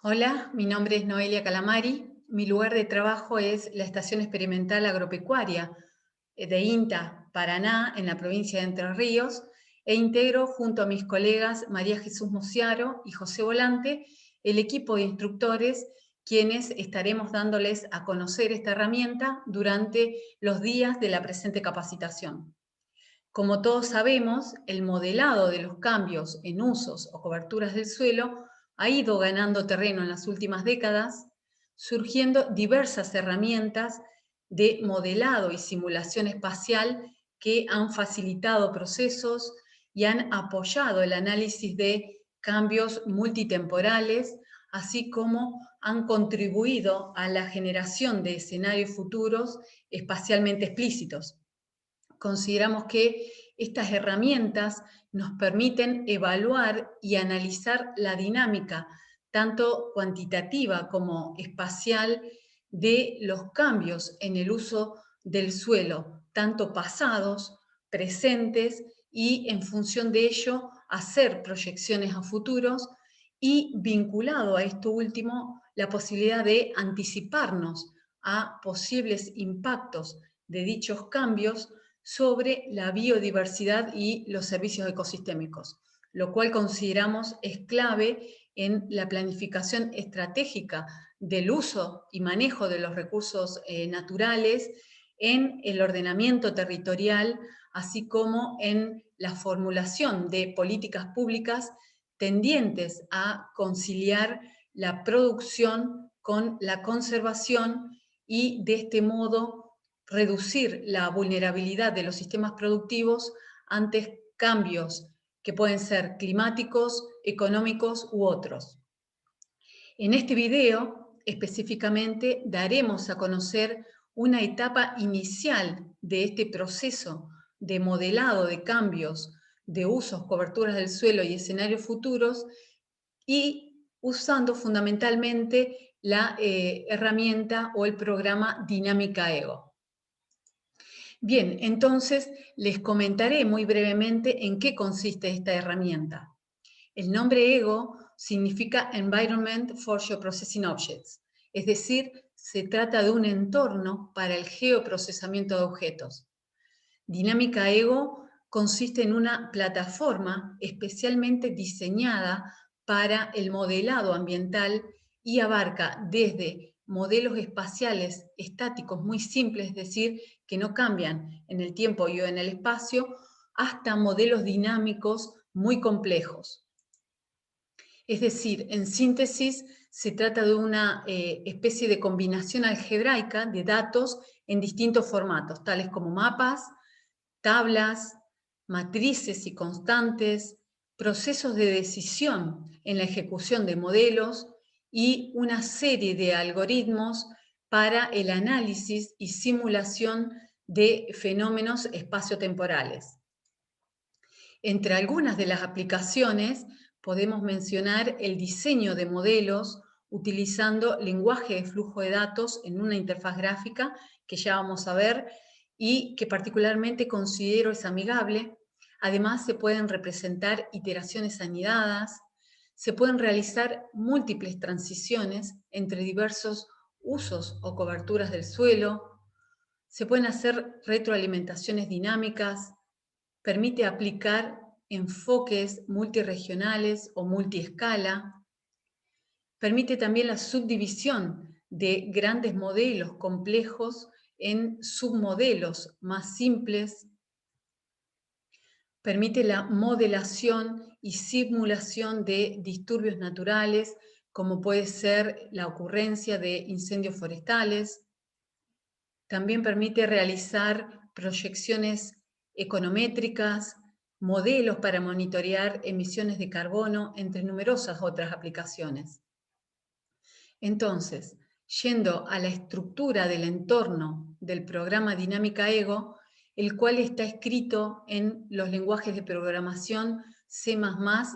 Hola, mi nombre es Noelia Calamari. Mi lugar de trabajo es la Estación Experimental Agropecuaria de INTA, Paraná, en la provincia de Entre Ríos, e integro junto a mis colegas María Jesús Muciaro y José Volante el equipo de instructores, quienes estaremos dándoles a conocer esta herramienta durante los días de la presente capacitación. Como todos sabemos, el modelado de los cambios en usos o coberturas del suelo ha ido ganando terreno en las últimas décadas, surgiendo diversas herramientas de modelado y simulación espacial que han facilitado procesos y han apoyado el análisis de cambios multitemporales, así como han contribuido a la generación de escenarios futuros espacialmente explícitos. Consideramos que estas herramientas nos permiten evaluar y analizar la dinámica, tanto cuantitativa como espacial, de los cambios en el uso del suelo, tanto pasados, presentes, y en función de ello hacer proyecciones a futuros, y vinculado a esto último la posibilidad de anticiparnos a posibles impactos de dichos cambios sobre la biodiversidad y los servicios ecosistémicos, lo cual consideramos es clave en la planificación estratégica del uso y manejo de los recursos naturales, en el ordenamiento territorial, así como en la formulación de políticas públicas tendientes a conciliar la producción con la conservación y de este modo reducir la vulnerabilidad de los sistemas productivos ante cambios que pueden ser climáticos, económicos u otros. En este video, específicamente, daremos a conocer una etapa inicial de este proceso de modelado de cambios de usos, coberturas del suelo y escenarios futuros, y usando fundamentalmente la herramienta o el programa Dinámica Ego. Bien, entonces les comentaré muy brevemente en qué consiste esta herramienta. El nombre EGO significa Environment for Geoprocessing Objects, es decir, se trata de un entorno para el geoprocesamiento de objetos. Dinámica EGO consiste en una plataforma especialmente diseñada para el modelado ambiental y abarca desde modelos espaciales estáticos muy simples, es decir, que no cambian en el tiempo y o en el espacio, hasta modelos dinámicos muy complejos. Es decir, en síntesis, se trata de una especie de combinación algebraica de datos en distintos formatos, tales como mapas, tablas, matrices y constantes, procesos de decisión en la ejecución de modelos y una serie de algoritmos para el análisis y simulación de fenómenos espaciotemporales. Entre algunas de las aplicaciones podemos mencionar el diseño de modelos utilizando lenguaje de flujo de datos en una interfaz gráfica que ya vamos a ver y que particularmente considero es amigable. Además, se pueden representar iteraciones anidadas, se pueden realizar múltiples transiciones entre diversos usos o coberturas del suelo, se pueden hacer retroalimentaciones dinámicas, permite aplicar enfoques multirregionales o multiescala, permite también la subdivisión de grandes modelos complejos en submodelos más simples, permite la modelación y simulación de disturbios naturales, como puede ser la ocurrencia de incendios forestales. También permite realizar proyecciones econométricas, modelos para monitorear emisiones de carbono, entre numerosas otras aplicaciones. Entonces, yendo a la estructura del entorno del programa Dinámica Ego, el cual está escrito en los lenguajes de programación C++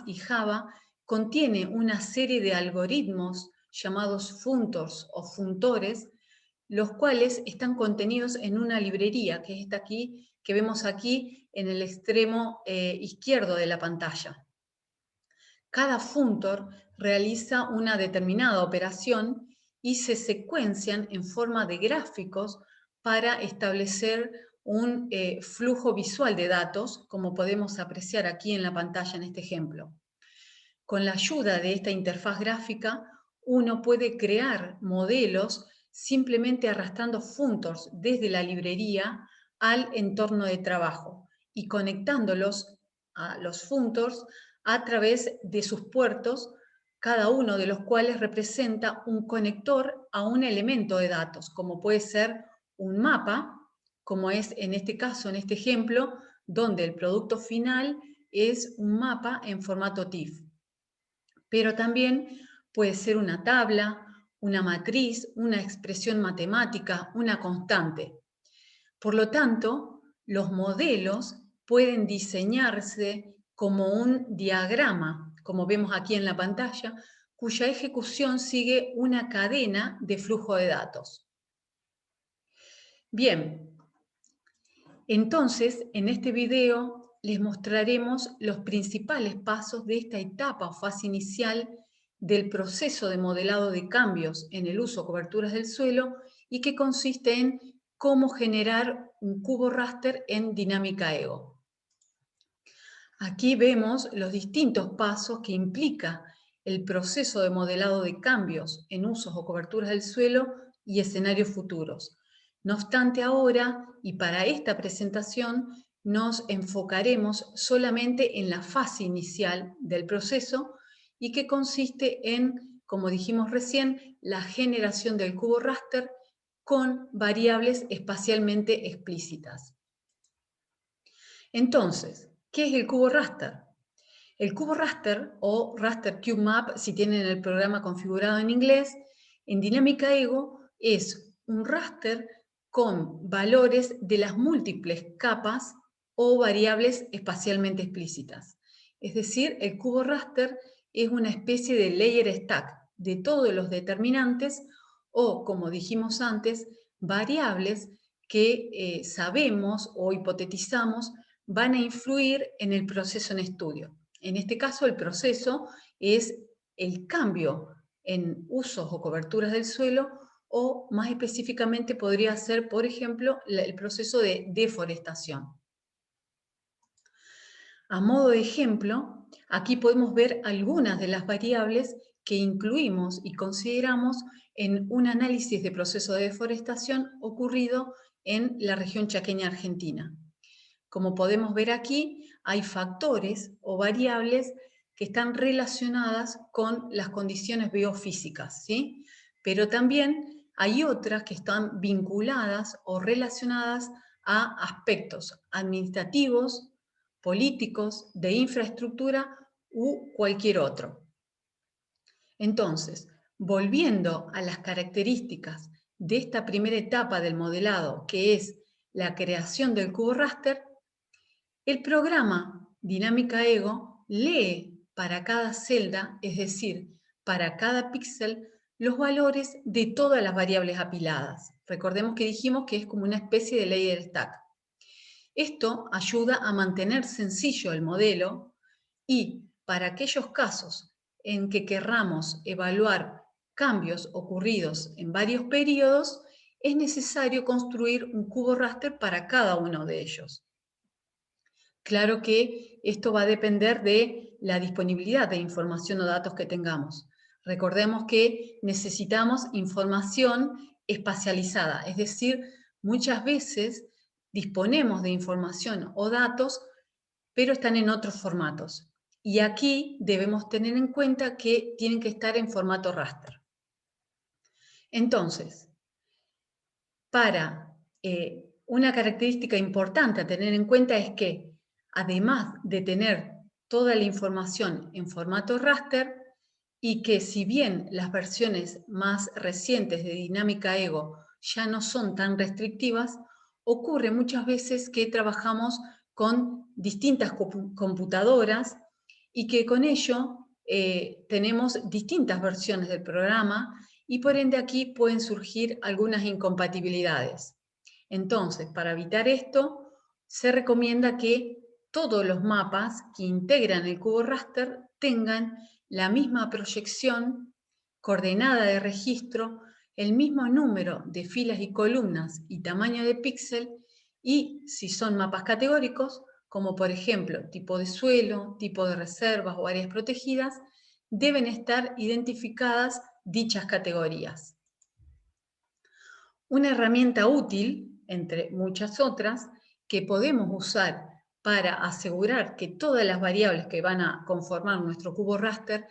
y Java, contiene una serie de algoritmos llamados functors o funtores, los cuales están contenidos en una librería, que es esta aquí, que vemos aquí en el extremo izquierdo de la pantalla. Cada funtor realiza una determinada operación y se secuencian en forma de gráficos para establecer un flujo visual de datos, como podemos apreciar aquí en la pantalla en este ejemplo. Con la ayuda de esta interfaz gráfica, uno puede crear modelos simplemente arrastrando functors desde la librería al entorno de trabajo y conectándolos a los functors a través de sus puertos, cada uno de los cuales representa un conector a un elemento de datos, como puede ser un mapa, como es en este caso, en este ejemplo, donde el producto final es un mapa en formato TIFF. Pero también puede ser una tabla, una matriz, una expresión matemática, una constante. Por lo tanto, los modelos pueden diseñarse como un diagrama, como vemos aquí en la pantalla, cuya ejecución sigue una cadena de flujo de datos. Bien, entonces en este video les mostraremos los principales pasos de esta etapa o fase inicial del proceso de modelado de cambios en el uso de coberturas del suelo y que consiste en cómo generar un cubo raster en Dinámica Ego. Aquí vemos los distintos pasos que implica el proceso de modelado de cambios en usos o coberturas del suelo y escenarios futuros. No obstante, ahora y para esta presentación nos enfocaremos solamente en la fase inicial del proceso y que consiste en, como dijimos recién, la generación del cubo raster con variables espacialmente explícitas. Entonces, ¿qué es el cubo raster? El cubo raster o raster cube map, si tienen el programa configurado en inglés, en Dinámica Ego es un raster con valores de las múltiples capas o variables espacialmente explícitas. Es decir, el cubo raster es una especie de layer stack de todos los determinantes o, como dijimos antes, variables que sabemos o hipotetizamos van a influir en el proceso en estudio. En este caso, el proceso es el cambio en usos o coberturas del suelo o más específicamente podría ser, por ejemplo, el proceso de deforestación. A modo de ejemplo, aquí podemos ver algunas de las variables que incluimos y consideramos en un análisis de proceso de deforestación ocurrido en la región chaqueña argentina. Como podemos ver aquí, hay factores o variables que están relacionadas con las condiciones biofísicas, ¿sí? Pero también hay otras que están vinculadas o relacionadas a aspectos administrativos, políticos, de infraestructura u cualquier otro. Entonces, volviendo a las características de esta primera etapa del modelado, que es la creación del cubo raster, el programa Dinámica Ego lee para cada celda, es decir, para cada píxel, los valores de todas las variables apiladas. Recordemos que dijimos que es como una especie de layer stack. Esto ayuda a mantener sencillo el modelo y para aquellos casos en que querramos evaluar cambios ocurridos en varios periodos, es necesario construir un cubo raster para cada uno de ellos. Claro que esto va a depender de la disponibilidad de información o datos que tengamos. Recordemos que necesitamos información espacializada, es decir, muchas veces disponemos de información o datos, pero están en otros formatos. Y aquí debemos tener en cuenta que tienen que estar en formato raster. Entonces, para una característica importante a tener en cuenta es que, además de tener toda la información en formato raster, y que si bien las versiones más recientes de Dinámica Ego ya no son tan restrictivas, ocurre muchas veces que trabajamos con distintas computadoras y que con ello tenemos distintas versiones del programa y por ende aquí pueden surgir algunas incompatibilidades. Entonces, para evitar esto, se recomienda que todos los mapas que integran el cubo raster tengan la misma proyección, coordenada de registro, el mismo número de filas y columnas y tamaño de píxel, y si son mapas categóricos, como por ejemplo tipo de suelo, tipo de reservas o áreas protegidas, deben estar identificadas dichas categorías. Una herramienta útil, entre muchas otras, que podemos usar para asegurar que todas las variables que van a conformar nuestro cubo raster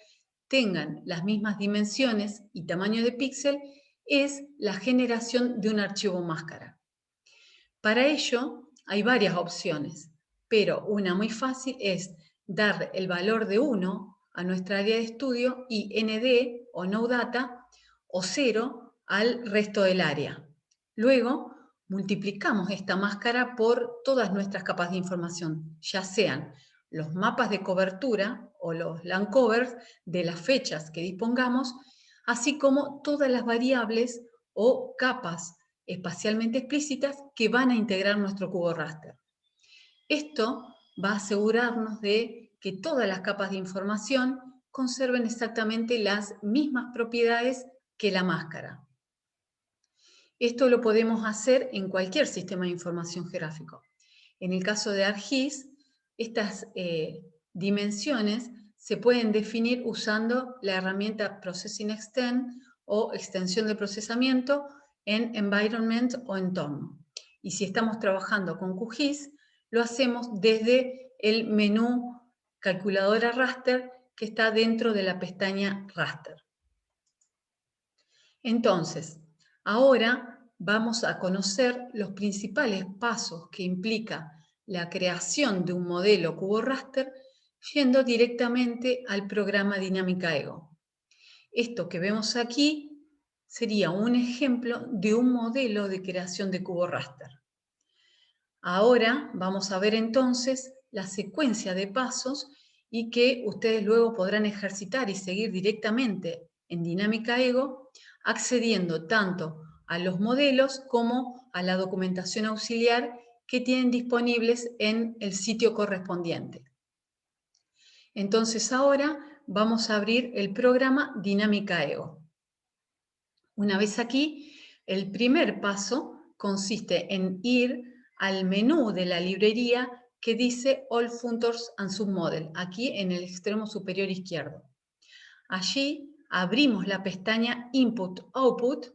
tengan las mismas dimensiones y tamaño de píxel, es la generación de un archivo máscara. Para ello hay varias opciones, pero una muy fácil es dar el valor de 1 a nuestra área de estudio y ND o no data o 0 al resto del área. Luego multiplicamos esta máscara por todas nuestras capas de información, ya sean los mapas de cobertura o los land covers de las fechas que dispongamos, así como todas las variables o capas espacialmente explícitas que van a integrar nuestro cubo raster. Esto va a asegurarnos de que todas las capas de información conserven exactamente las mismas propiedades que la máscara. Esto lo podemos hacer en cualquier sistema de información geográfico. En el caso de ArcGIS, estas dimensiones se pueden definir usando la herramienta Processing Extend o extensión de procesamiento en Environment o entorno. Y si estamos trabajando con QGIS, lo hacemos desde el menú Calculadora Raster que está dentro de la pestaña Raster. Entonces, ahora vamos a conocer los principales pasos que implica la creación de un modelo cubo raster yendo directamente al programa Dinámica Ego. Esto que vemos aquí sería un ejemplo de un modelo de creación de cubo raster. Ahora vamos a ver entonces la secuencia de pasos y que ustedes luego podrán ejercitar y seguir directamente en Dinámica Ego, accediendo tanto a los modelos como a la documentación auxiliar que tienen disponibles en el sitio correspondiente. Entonces ahora vamos a abrir el programa Dinámica Ego. Una vez aquí, el primer paso consiste en ir al menú de la librería que dice All Functors and Submodel, aquí en el extremo superior izquierdo. Allí abrimos la pestaña Input-Output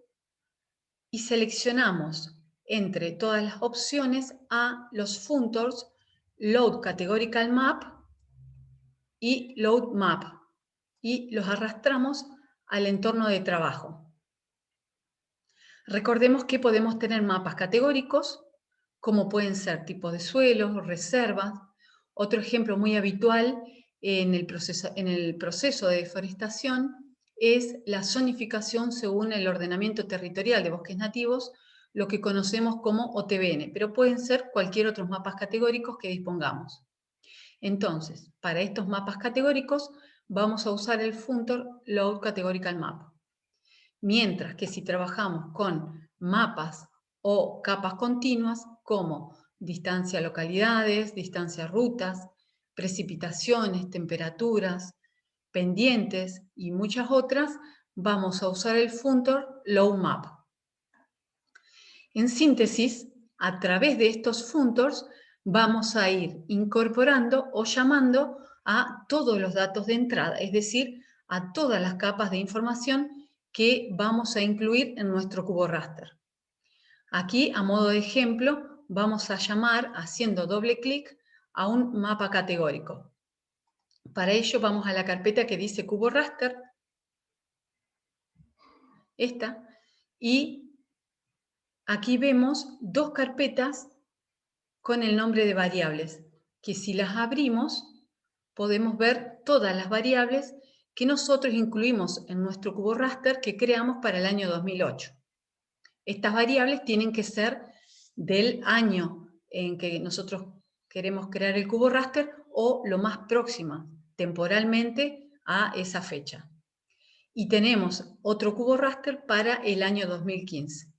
y seleccionamos entre todas las opciones a los functors Load Categorical Map y Load Map y los arrastramos al entorno de trabajo. Recordemos que podemos tener mapas categóricos, como pueden ser tipos de suelos, reservas. Otro ejemplo muy habitual en el proceso de deforestación es la zonificación según el ordenamiento territorial de bosques nativos, lo que conocemos como OTBN, pero pueden ser cualquier otros mapas categóricos que dispongamos. Entonces, para estos mapas categóricos vamos a usar el functor Load Categorical Map. Mientras que si trabajamos con mapas o capas continuas como distancia a localidades, distancia a rutas, precipitaciones, temperaturas, pendientes y muchas otras, vamos a usar el functor Load Map. En síntesis, a través de estos functors vamos a ir incorporando o llamando a todos los datos de entrada, es decir, a todas las capas de información que vamos a incluir en nuestro cubo raster. Aquí, a modo de ejemplo, vamos a llamar, haciendo doble clic, a un mapa categórico. Para ello vamos a la carpeta que dice cubo raster, esta, y aquí vemos dos carpetas con el nombre de variables, que si las abrimos podemos ver todas las variables que nosotros incluimos en nuestro cubo raster que creamos para el año 2008. Estas variables tienen que ser del año en que nosotros queremos crear el cubo raster o lo más próxima temporalmente a esa fecha. Y tenemos otro cubo raster para el año 2015.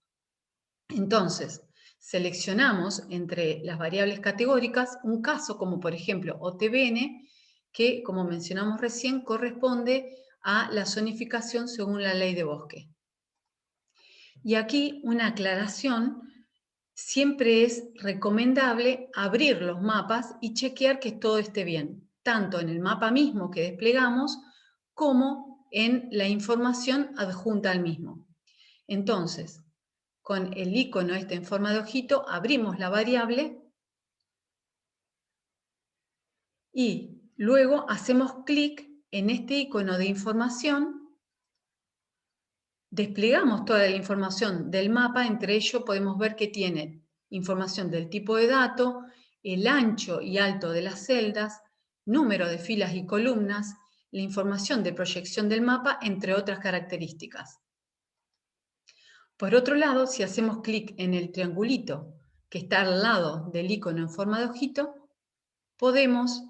Entonces, seleccionamos entre las variables categóricas un caso como por ejemplo OTBN que, como mencionamos recién, corresponde a la zonificación según la ley de bosque. Y aquí una aclaración: siempre es recomendable abrir los mapas y chequear que todo esté bien, tanto en el mapa mismo que desplegamos como en la información adjunta al mismo. Entonces, con el icono este en forma de ojito, abrimos la variable y luego hacemos clic en este icono de información. Desplegamos toda la información del mapa, entre ello podemos ver que tiene información del tipo de dato, el ancho y alto de las celdas, número de filas y columnas, la información de proyección del mapa, entre otras características. Por otro lado, si hacemos clic en el triangulito que está al lado del icono en forma de ojito, podemos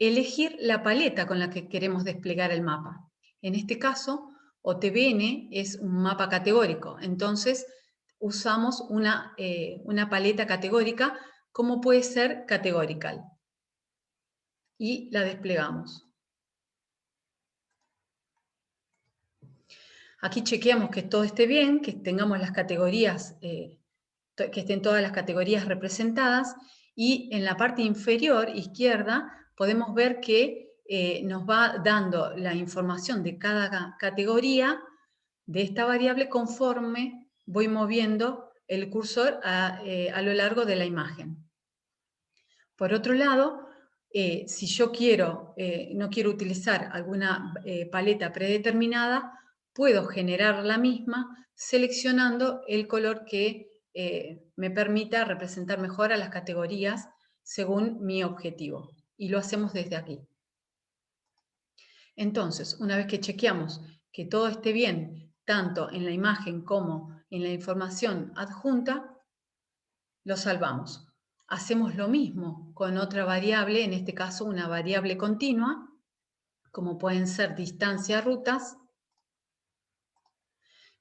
elegir la paleta con la que queremos desplegar el mapa. En este caso, OTBN es un mapa categórico, entonces usamos una paleta categórica, como puede ser Categorical, y la desplegamos. Aquí chequeamos que todo esté bien, que tengamos las categorías, que estén todas las categorías representadas, y en la parte inferior izquierda podemos ver que nos va dando la información de cada categoría de esta variable conforme voy moviendo el cursor a lo largo de la imagen. Por otro lado, si yo no quiero utilizar alguna paleta predeterminada, puedo generar la misma seleccionando el color que me permita representar mejor a las categorías según mi objetivo. Y lo hacemos desde aquí. Entonces, una vez que chequeamos que todo esté bien, tanto en la imagen como en la información adjunta, lo salvamos. Hacemos lo mismo con otra variable, en este caso una variable continua, como pueden ser distancia, rutas.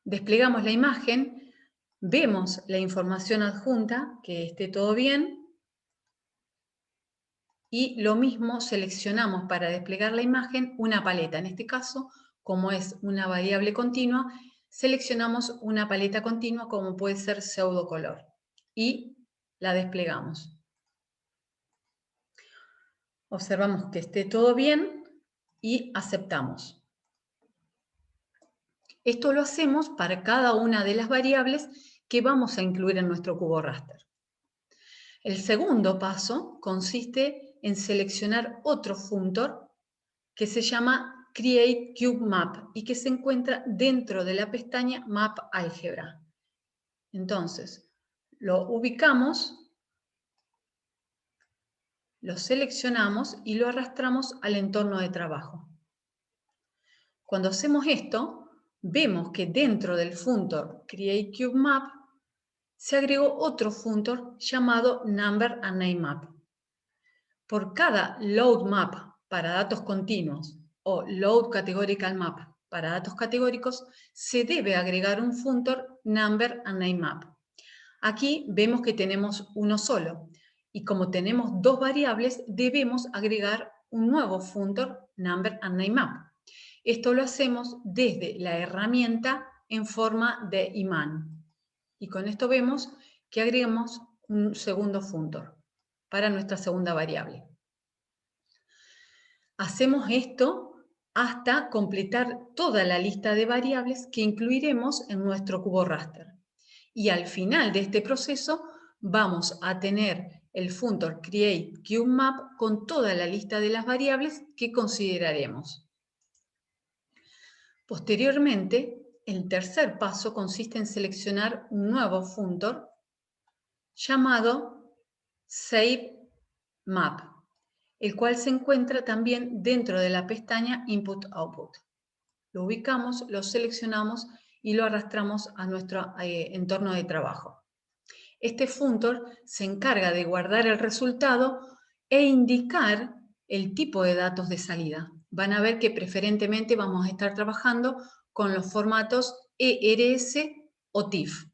Desplegamos la imagen, vemos la información adjunta, que esté todo bien, y lo mismo seleccionamos para desplegar la imagen una paleta. En este caso, como es una variable continua, seleccionamos una paleta continua como puede ser pseudocolor y la desplegamos. Observamos que esté todo bien y aceptamos. Esto lo hacemos para cada una de las variables que vamos a incluir en nuestro cubo raster. El segundo paso consiste en seleccionar otro funtor que se llama Create Cube Map y que se encuentra dentro de la pestaña Map Algebra. Entonces, lo ubicamos, lo seleccionamos y lo arrastramos al entorno de trabajo. Cuando hacemos esto, vemos que dentro del funtor Create Cube Map se agregó otro funtor llamado Number and Name Map. Por cada Load Map para datos continuos o Load Categorical Map para datos categóricos, se debe agregar un funtor Number and Name Map. Aquí vemos que tenemos uno solo, y como tenemos dos variables, debemos agregar un nuevo funtor Number and Name Map. Esto lo hacemos desde la herramienta en forma de imán. Y con esto vemos que agregamos un segundo funtor para nuestra segunda variable. Hacemos esto hasta completar toda la lista de variables que incluiremos en nuestro cubo raster. Y al final de este proceso vamos a tener el funtor Create Cube Map con toda la lista de las variables que consideraremos. Posteriormente, el tercer paso consiste en seleccionar un nuevo funtor llamado Save Map, el cual se encuentra también dentro de la pestaña Input-Output. Lo ubicamos, lo seleccionamos y lo arrastramos a nuestro entorno de trabajo. Este funtor se encarga de guardar el resultado e indicar el tipo de datos de salida. Van a ver que preferentemente vamos a estar trabajando con los formatos ERS o TIFF.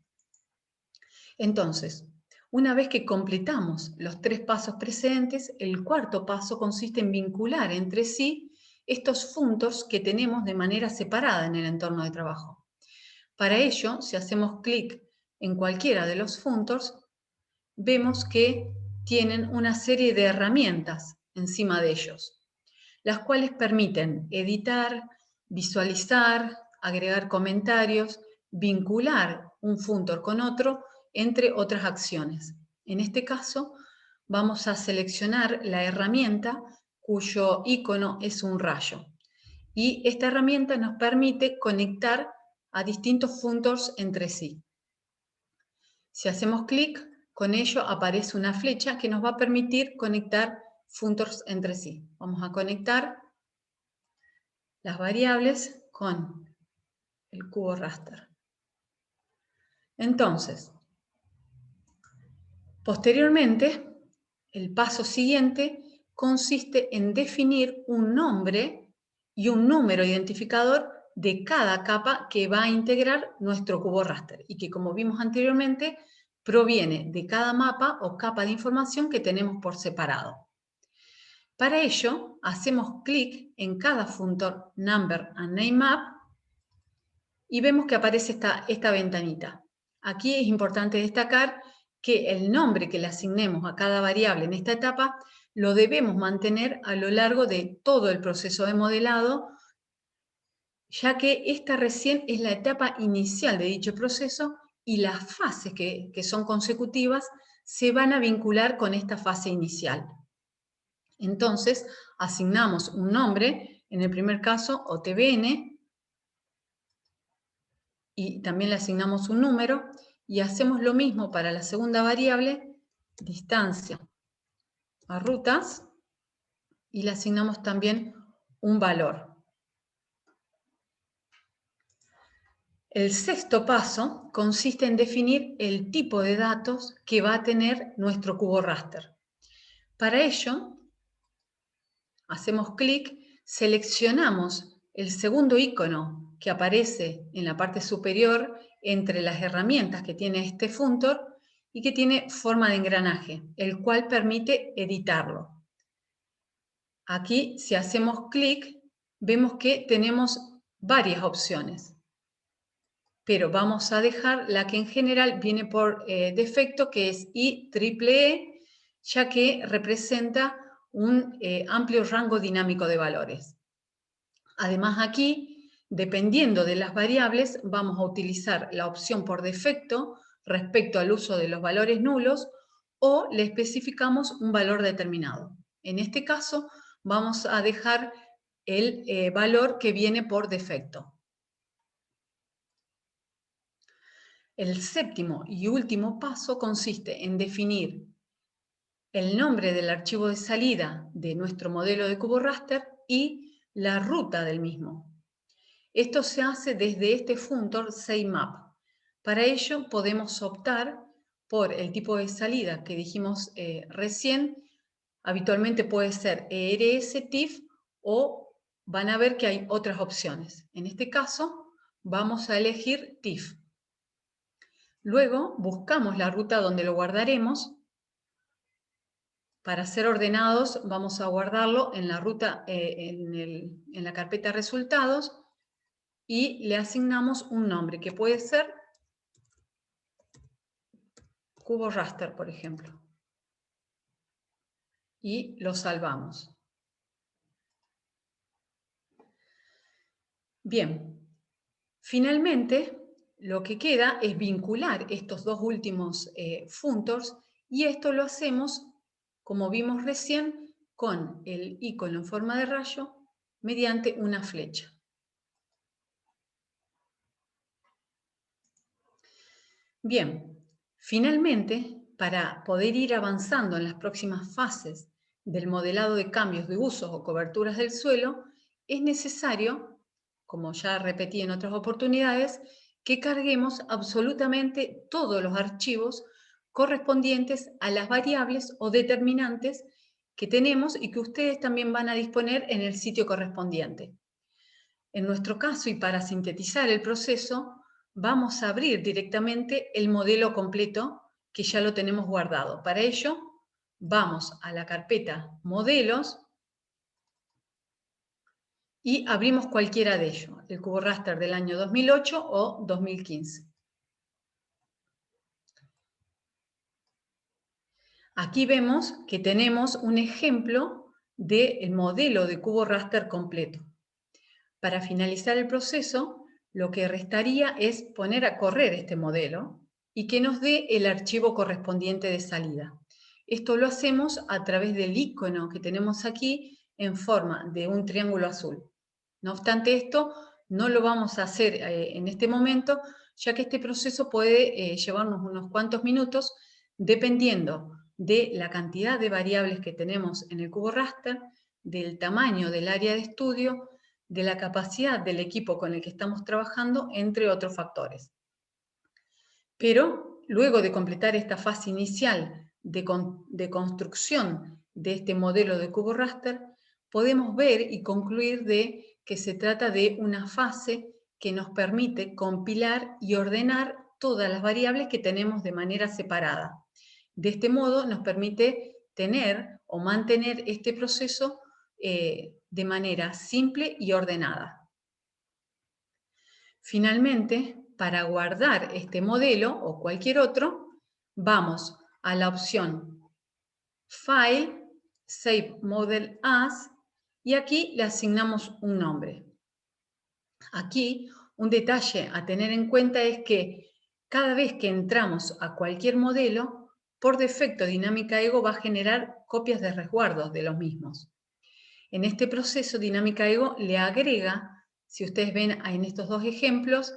Entonces, Una vez que completamos los 3 pasos precedentes, el cuarto paso consiste en vincular entre sí estos functors que tenemos de manera separada en el entorno de trabajo. Para ello, si hacemos clic en cualquiera de los functors, vemos que tienen una serie de herramientas encima de ellos, las cuales permiten editar, visualizar, agregar comentarios, vincular un functor con otro, entre otras acciones. En este caso, vamos a seleccionar la herramienta cuyo icono es un rayo. Y esta herramienta nos permite conectar a distintos functors entre sí. Si hacemos clic, con ello aparece una flecha que nos va a permitir conectar functors entre sí. Vamos a conectar las variables con el cubo raster. Entonces, posteriormente, el paso siguiente consiste en definir un nombre y un número identificador de cada capa que va a integrar nuestro cubo raster y que, como vimos anteriormente, proviene de cada mapa o capa de información que tenemos por separado. Para ello, hacemos clic en cada functor Number and Name Map y vemos que aparece esta ventanita. Aquí es importante destacar que el nombre que le asignemos a cada variable en esta etapa lo debemos mantener a lo largo de todo el proceso de modelado, ya que esta recién es la etapa inicial de dicho proceso y las fases que son consecutivas se van a vincular con esta fase inicial. Entonces, asignamos un nombre, en el primer caso OTBN, y también le asignamos un número, y hacemos lo mismo para la segunda variable, distancia a rutas, y le asignamos también un valor. El sexto paso consiste en definir el tipo de datos que va a tener nuestro cubo raster. Para ello, hacemos clic, seleccionamos el segundo icono que aparece en la parte superior entre las herramientas que tiene este functor y que tiene forma de engranaje, el cual permite editarlo. Aquí, si hacemos clic, vemos que tenemos varias opciones, pero vamos a dejar la que en general viene por defecto, que es IEEE, ya que representa un amplio rango dinámico de valores. Además, aquí, dependiendo de las variables, vamos a utilizar la opción por defecto respecto al uso de los valores nulos o le especificamos un valor determinado. En este caso, vamos a dejar el valor que viene por defecto. El séptimo y último paso consiste en definir el nombre del archivo de salida de nuestro modelo de cubo raster y la ruta del mismo. Esto se hace desde este functor SaveMap. Para ello podemos optar por el tipo de salida que dijimos recién. Habitualmente puede ser ERS, TIFF o van a ver que hay otras opciones. En este caso vamos a elegir TIFF. Luego buscamos la ruta donde lo guardaremos. Para ser ordenados vamos a guardarlo en la ruta, en la carpeta resultados, y le asignamos un nombre que puede ser cubo raster, por ejemplo. Y lo salvamos. Bien, finalmente lo que queda es vincular estos dos últimos functors y esto lo hacemos, como vimos recién, con el icono en forma de rayo mediante una flecha. Bien, finalmente, para poder ir avanzando en las próximas fases del modelado de cambios de usos o coberturas del suelo, es necesario, como ya repetí en otras oportunidades, que carguemos absolutamente todos los archivos correspondientes a las variables o determinantes que tenemos y que ustedes también van a disponer en el sitio correspondiente. En nuestro caso, y para sintetizar el proceso, vamos a abrir directamente el modelo completo que ya lo tenemos guardado. Para ello, vamos a la carpeta Modelos y abrimos cualquiera de ellos, el cubo raster del año 2008 o 2015. Aquí vemos que tenemos un ejemplo del modelo de cubo raster completo. Para finalizar el proceso, lo que restaría es poner a correr este modelo y que nos dé el archivo correspondiente de salida. Esto lo hacemos a través del icono que tenemos aquí en forma de un triángulo azul. No obstante esto, no lo vamos a hacer en este momento, ya que este proceso puede llevarnos unos cuantos minutos, dependiendo de la cantidad de variables que tenemos en el cubo raster, del tamaño del área de estudio, de la capacidad del equipo con el que estamos trabajando, entre otros factores. Pero luego de completar esta fase inicial de construcción de este modelo de cubo raster, podemos ver y concluir de que se trata de una fase que nos permite compilar y ordenar todas las variables que tenemos de manera separada. De este modo nos permite tener o mantener este proceso de manera simple y ordenada. Finalmente, para guardar este modelo o cualquier otro, vamos a la opción File, Save Model As, y aquí le asignamos un nombre. Aquí, un detalle a tener en cuenta es que cada vez que entramos a cualquier modelo, por defecto Dinámica Ego va a generar copias de resguardos de los mismos. En este proceso, Dinámica Ego le agrega, si ustedes ven en estos dos ejemplos,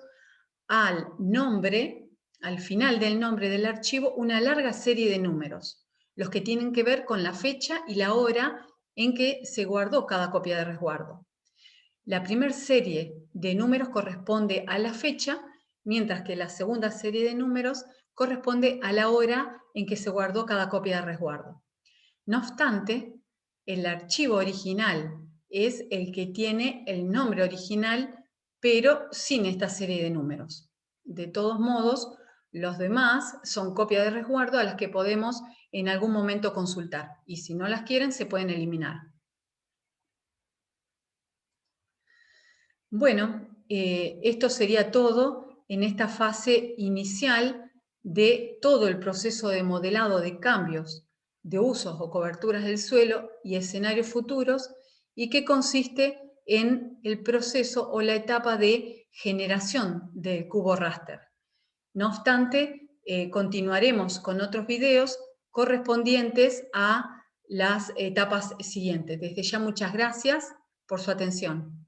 al nombre, al final del nombre del archivo, una larga serie de números, los que tienen que ver con la fecha y la hora en que se guardó cada copia de resguardo. La primera serie de números corresponde a la fecha, mientras que la segunda serie de números corresponde a la hora en que se guardó cada copia de resguardo. No obstante, el archivo original es el que tiene el nombre original, pero sin esta serie de números. De todos modos, los demás son copias de resguardo a las que podemos en algún momento consultar, y si no las quieren, se pueden eliminar. Bueno, esto sería todo en esta fase inicial de todo el proceso de modelado de cambios de usos o coberturas del suelo y escenarios futuros, y que consiste en el proceso o la etapa de generación del cubo raster. No obstante, continuaremos con otros videos correspondientes a las etapas siguientes. Desde ya, muchas gracias por su atención.